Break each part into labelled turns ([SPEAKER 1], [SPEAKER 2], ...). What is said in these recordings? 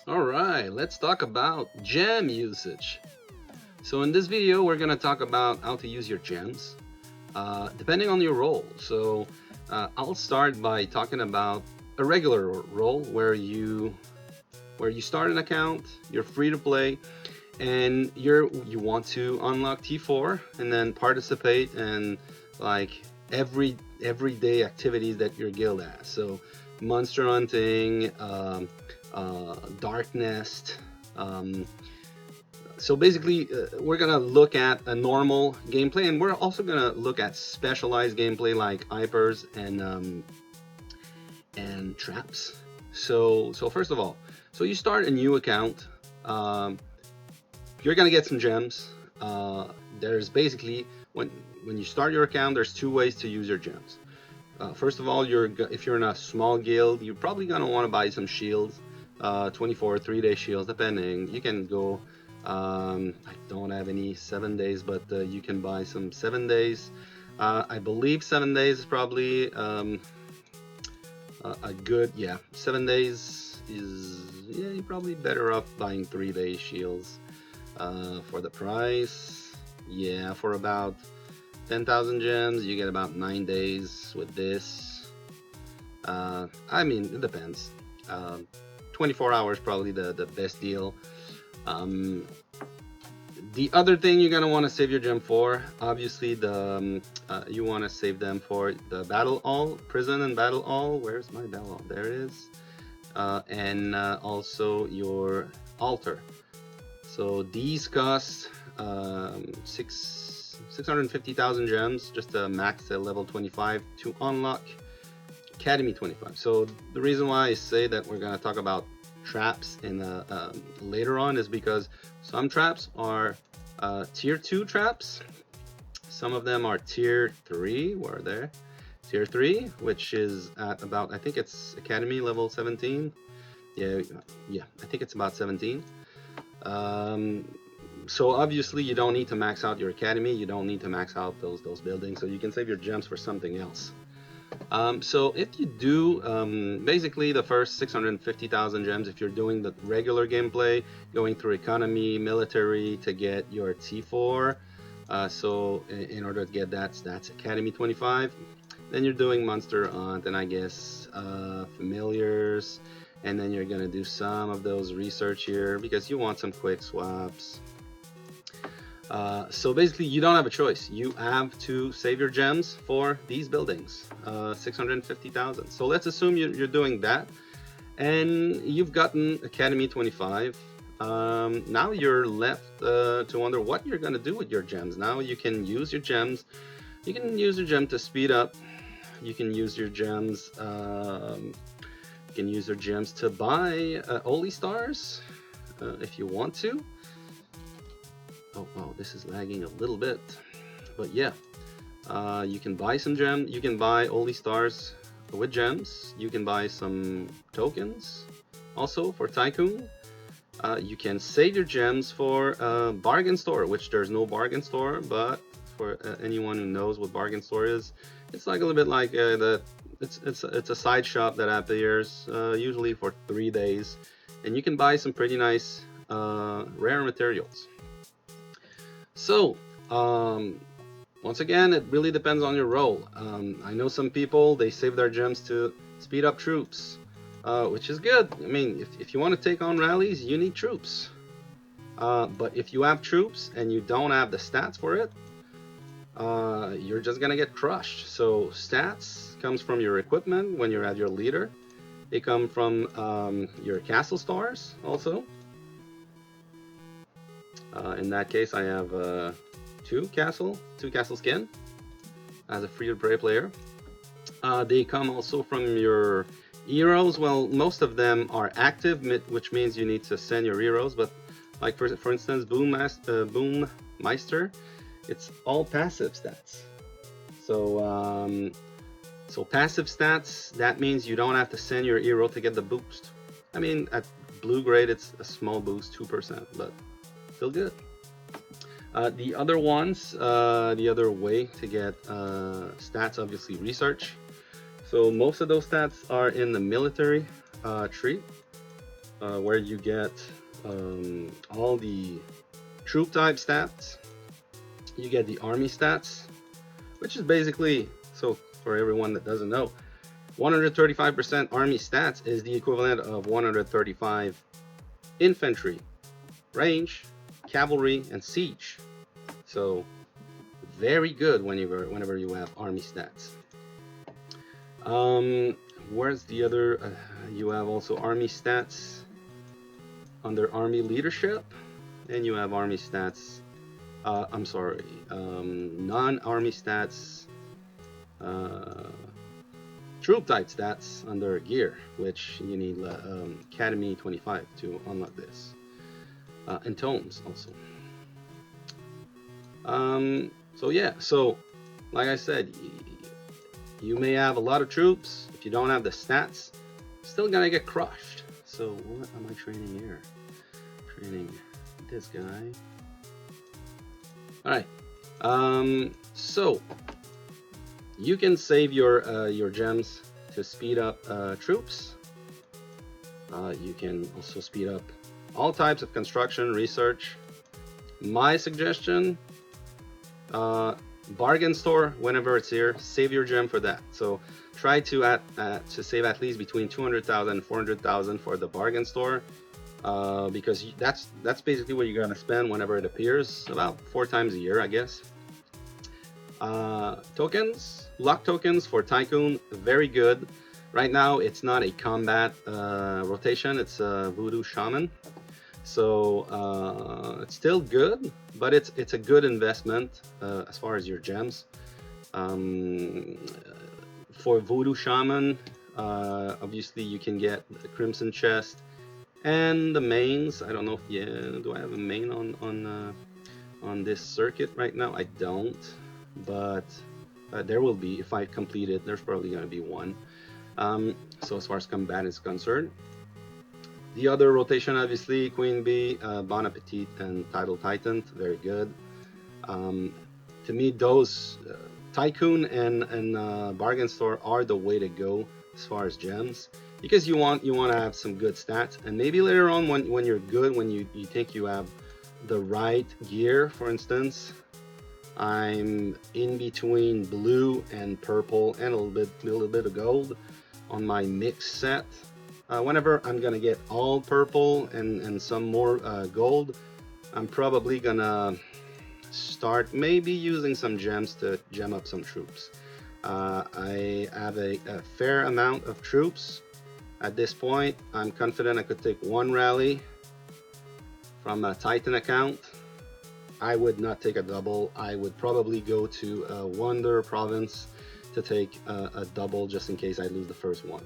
[SPEAKER 1] All right, let's talk about gem usage. So in this video, we're gonna talk about how to use your gems, depending on your role. So I'll start by talking about a regular role where you start an account, you're free to play, and you want to unlock T4 and then participate in like everyday activities that your guild has. So monster hunting, dark nest. Um, so basically, we're gonna look at a normal gameplay, and we're also gonna look at specialized gameplay like hypers and traps. So first of all, so you start a new account. Um, you're gonna get some gems. There's basically when you start your account, there's two ways to use your gems. First of all, if you're in a small guild, you're probably gonna want to buy some shields, 24, 3-day shields, depending. You can go. I don't have any 7 days, but you can buy some 7 days. I believe 7 days is probably a good, yeah. 7 days is, yeah, you're probably better off buying 3-day shields for the price. Yeah, for about 10,000 gems, you get about 9 days with this. I mean, it depends. 24 hours probably the best deal. Um, the other thing you're gonna want to save your gem for, obviously, you want to save them for the battle hall, prison and battle hall. Where's my battle hall? There it is. And also your altar. So these cost 650,000 gems just to max at level 25 to unlock Academy 25. So the reason why I say that we're gonna talk about traps in later on is because some traps are tier 2 traps. Some of them are tier 3. Where are they? Tier 3, which is at about, I think it's Academy level 17. Yeah, I think it's about 17. So obviously you don't need to max out your academy. You don't need to max out those buildings. So you can save your gems for something else. So if you do, basically the first 650,000 gems, if you're doing the regular gameplay, going through economy, military to get your T4. So in order to get that's Academy 25. Then you're doing Monster Hunt and I guess familiars. And then you're gonna do some of those research here because you want some quick swaps. So basically, you don't have a choice. You have to save your gems for these buildings, 650,000. So let's assume you're doing that, and you've gotten Academy 25. Now you're left to wonder what you're gonna do with your gems. Now you can use your gems. You can use your gem to speed up. You can use your gems. You can use your gems to buy Holy Stars if you want to. Oh, this is lagging a little bit, but yeah, you can buy some gems. You can buy Holy Stars with gems. You can buy some tokens also for Tycoon. You can save your gems for bargain store, which there's no bargain store, but for anyone who knows what bargain store is, it's like a little bit like it's a side shop that appears usually for 3 days, and you can buy some pretty nice rare materials. So, once again, it really depends on your role. I know some people, they save their gems to speed up troops, which is good. I mean, if you want to take on rallies, you need troops. But if you have troops and you don't have the stats for it, you're just gonna get crushed. So stats comes from your equipment when you're at your leader. They come from your castle stars also. In that case, I have two castle skin as a free-to-play player. They come also from your heroes. Well, most of them are active, which means you need to send your heroes. But like for instance, Boom Meister, it's all passive stats. So so passive stats, that means you don't have to send your hero to get the boost. I mean, at blue grade, it's a small boost, 2%, but still good. The other ones, the other way to get stats, obviously research. So most of those stats are in the military tree. where you get all the troop type stats. You get the army stats, which is basically, so for everyone that doesn't know, 135% army stats is the equivalent of 135 infantry, range, cavalry, and siege. So very good whenever you have army stats. Where's the other? You have also army stats under army leadership, and you have army stats. I'm sorry, non-army stats, troop type stats under gear, which you need Academy 25 to unlock this, and tomes also. So yeah, so like I said, you may have a lot of troops. If you don't have the stats, still gonna get crushed. So what am I training here? Training this guy. All right. So you can save your gems to speed up troops. You can also speed up all types of construction, research. My suggestion, bargain store, whenever it's here, save your gem for that. So try to save at least between 200,000 and 400,000 for the bargain store, because that's basically what you're gonna spend whenever it appears, about 4 times a year, I guess. Tokens, luck tokens for Tycoon, very good. Right now it's not a combat rotation, it's a Voodoo Shaman. So it's still good, but it's a good investment as far as your gems. For Voodoo Shaman, obviously you can get the Crimson Chest and the mains. I don't know if do I have a main on this circuit right now? I don't, but there will be if I complete it. There's probably going to be one. So as far as combat is concerned. The other rotation, obviously, Queen Bee, Bon Appetit, and Tidal Titan, very good. To me, those Tycoon and Bargain Store are the way to go as far as gems, because you want to have some good stats, and maybe later on when you're good, when you think you have the right gear. For instance, I'm in between blue and purple and a little bit of gold on my mix set. Whenever I'm gonna get all purple and some more gold, I'm probably gonna start maybe using some gems to gem up some troops. I have a fair amount of troops at this point. I'm confident I could take one rally from a Titan account. I would not take a double. I would probably go to a Wonder Province to take a double, just in case I lose the first one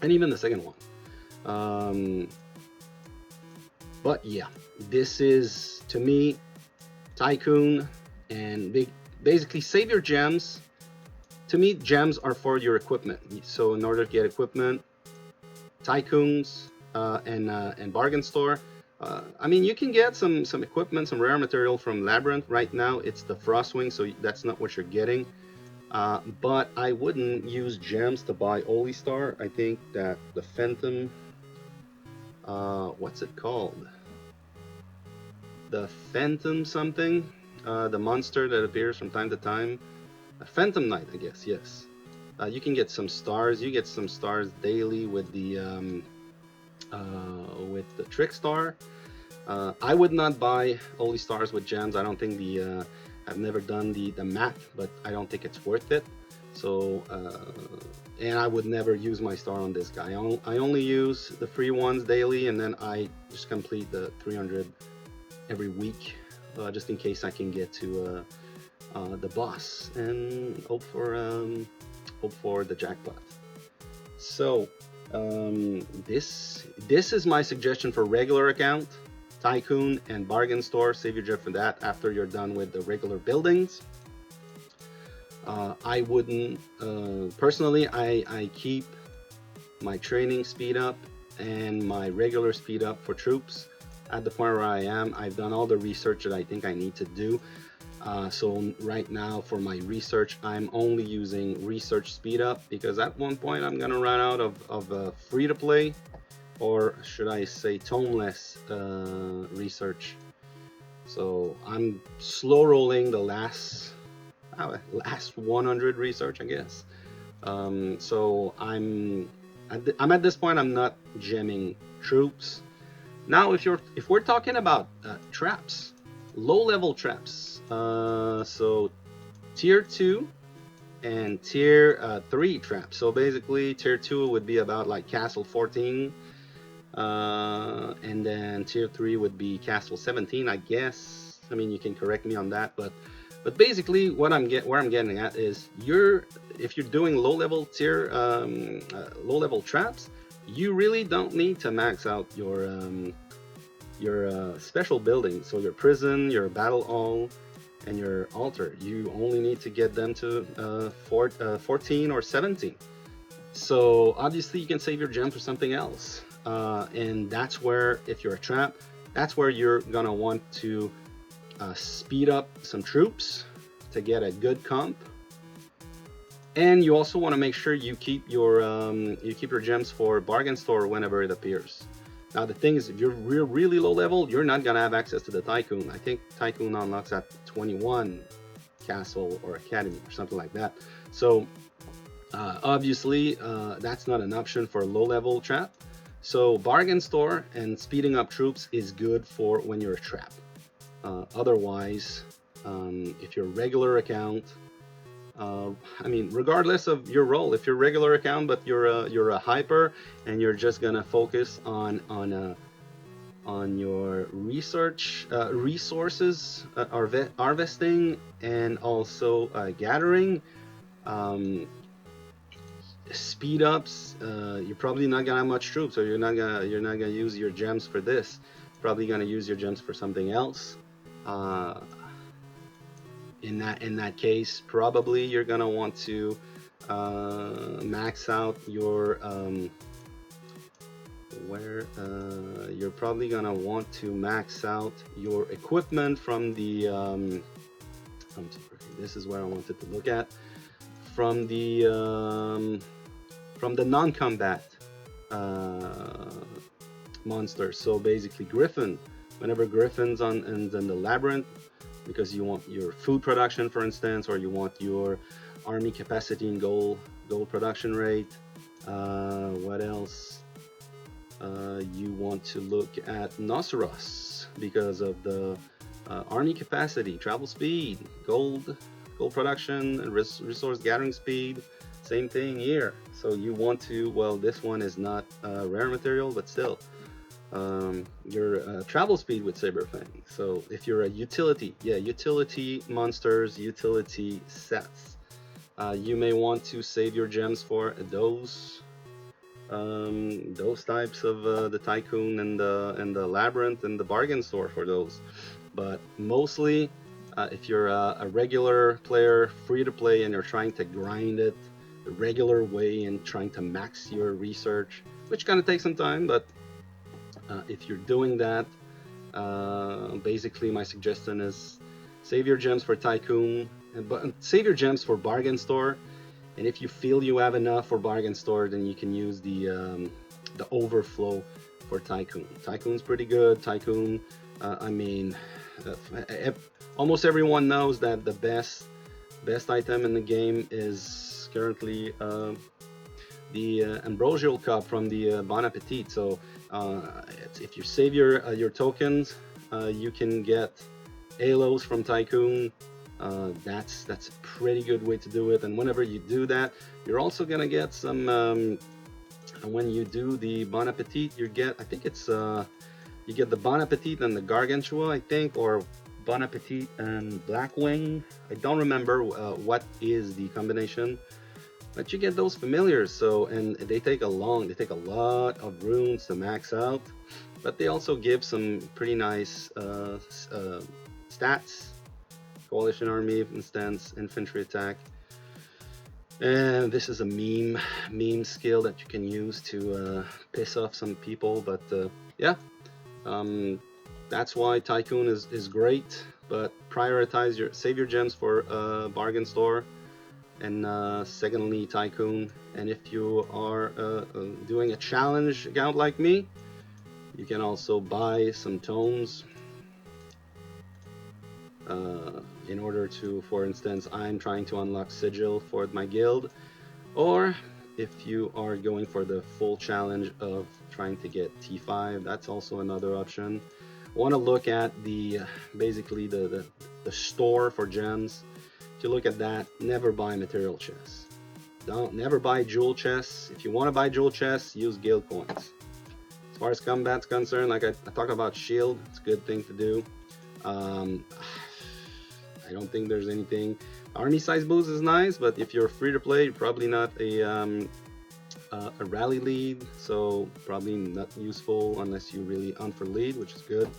[SPEAKER 1] and even the second one. But yeah, this is, to me, Tycoon, and basically save your gems. To me, gems are for your equipment. So in order to get equipment, Tycoons and Bargain Store. I mean, you can get some equipment, some rare material from Labyrinth. Right now it's the Frostwing, so that's not what you're getting. But I wouldn't use gems to buy Holy Star. I think that the Phantom, what's it called? The Phantom something, the monster that appears from time to time. Phantom Knight, I guess, yes. You can get some stars. You get some stars daily with the Trick Star. I would not buy Holy Stars with gems. I don't think I've never done the map, but I don't think it's worth it. So, and I would never use my star on this guy. I only use the free ones daily, and then I just complete the 300 every week, just in case I can get to the boss and hope for the jackpot. So this is my suggestion for regular account. Tycoon and Bargain Store, save your gem for that after you're done with the regular buildings. I wouldn't, personally, I keep my training speed up and my regular speed up for troops at the point where I am. I've done all the research that I think I need to do. So right now for my research, I'm only using research speed up, because at one point I'm gonna run out of free to play or should I say toneless research. So I'm slow rolling the last 100 research, I guess. So I'm at this point. I'm not gemming troops. Now, if we're talking about traps, low level traps, so tier 2 and tier 3 traps. So basically, tier 2 would be about like Castle 14, and then tier 3 would be Castle 17, I guess. I mean, you can correct me on that, but basically, where I'm getting at is if you're doing low level traps, you really don't need to max out your special buildings. So your prison, your battle hall, and your altar. You only need to get them to 14 or 17. So obviously you can save your gem for something else. And that's where, if you're a trap, that's where you're gonna want to speed up some troops to get a good comp. And you also want to make sure you keep your gems for bargain store whenever it appears. Now the thing is, if you're really low level, you're not gonna have access to the Tycoon. I think Tycoon unlocks at 21 castle or academy or something like that. So obviously that's not an option for a low level trap. So bargain store and speeding up troops is good for when you're a trap. Otherwise, if you're a regular account, I mean, regardless of your role, if you're a regular account but you're a hyper and you're just gonna focus on your resources, harvesting, and also gathering, um, speed ups, you're probably not gonna have much troops, so you're not gonna use your gems for this. Probably gonna use your gems for something else. In that case, probably you're gonna want to max out your you're probably gonna want to max out your equipment from the I'm sorry, this is where I wanted to look at, from the non-combat monsters. So basically Griffin, whenever Griffin's in the labyrinth, because you want your food production, for instance, or you want your army capacity and gold production rate. What else? You want to look at Noceros because of the army capacity, travel speed, gold production, and resource gathering speed. Same thing here. So you want to, well, this one is not rare material, but still, your travel speed with Saberfang. So if you're a utility, utility monsters, utility sets, you may want to save your gems for those types of the Tycoon and the Labyrinth and the bargain store for those. But mostly, if you're a regular player, free to play, and you're trying to grind it the regular way and trying to max your research, which kind of takes some time, but if you're doing that, basically my suggestion is save your gems for Tycoon, but save your gems for bargain store. And if you feel you have enough for bargain store, then you can use the overflow for Tycoon. Tycoon's pretty good. Tycoon, I mean, almost everyone knows that the best item in the game is currently the Ambrosial Cup from the Bon Appetit. So if you save your tokens, you can get halos from Tycoon. That's a pretty good way to do it. And whenever you do that, you're also gonna get some. When you do the Bon Appetit, you get, I think it's you get the Bon Appetit and the Gargantua, I think, or Bon Appetit and Blackwing. I don't remember what is the combination, but you get those familiars. So, and they take a lot of runes to max out, but they also give some pretty nice stats. Coalition army, for instance, infantry attack. And this is a meme skill that you can use to piss off some people. But yeah, that's why Tycoon is great. But save your gems for bargain store. and secondly Tycoon. And if you are doing a challenge account like me, you can also buy some tomes in order to, for instance, I'm trying to unlock Sigil for my guild, or if you are going for the full challenge of trying to get T5, that's also another option. I want to look at the basically the store for gems. If you look at that, never buy material chests. Don't never buy jewel chests. If you want to buy jewel chests, use guild coins. As far as combat's concerned, like I talk about shield, it's a good thing to do. Um, I don't think there's anything. Army size boost is nice, but if you're free to play, you're probably not a rally lead, so probably not useful unless you really on for lead, which is good.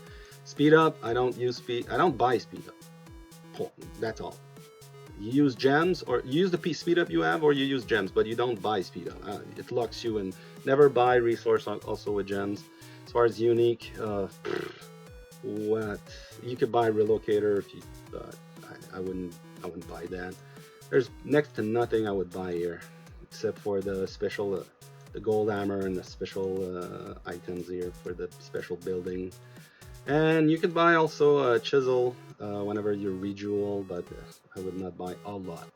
[SPEAKER 1] Speed up, I don't use speed. I don't buy speed up. That's all. You use gems, or you use the speed up you have, or you use gems, but you don't buy speed up. It locks you in. Never buy resource also with gems. As far as unique, what you could buy relocator if you, but I wouldn't. I wouldn't buy that. There's next to nothing I would buy here, except for the special, the gold hammer and the special items here for the special building. And you could buy also a chisel whenever you rejewel, but I would not buy a lot.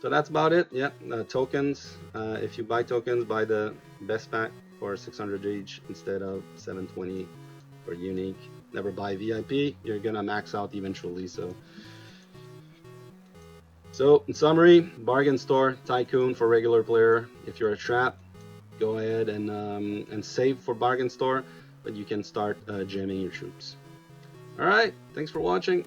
[SPEAKER 1] So that's about it. Yeah, tokens. If you buy tokens, buy the best pack for 600 each instead of 720 for unique. Never buy VIP. You're gonna max out eventually. So in summary, bargain store, Tycoon for regular player. If you're a trap, go ahead and save for bargain store, but you can start jamming your troops. All right, thanks for watching.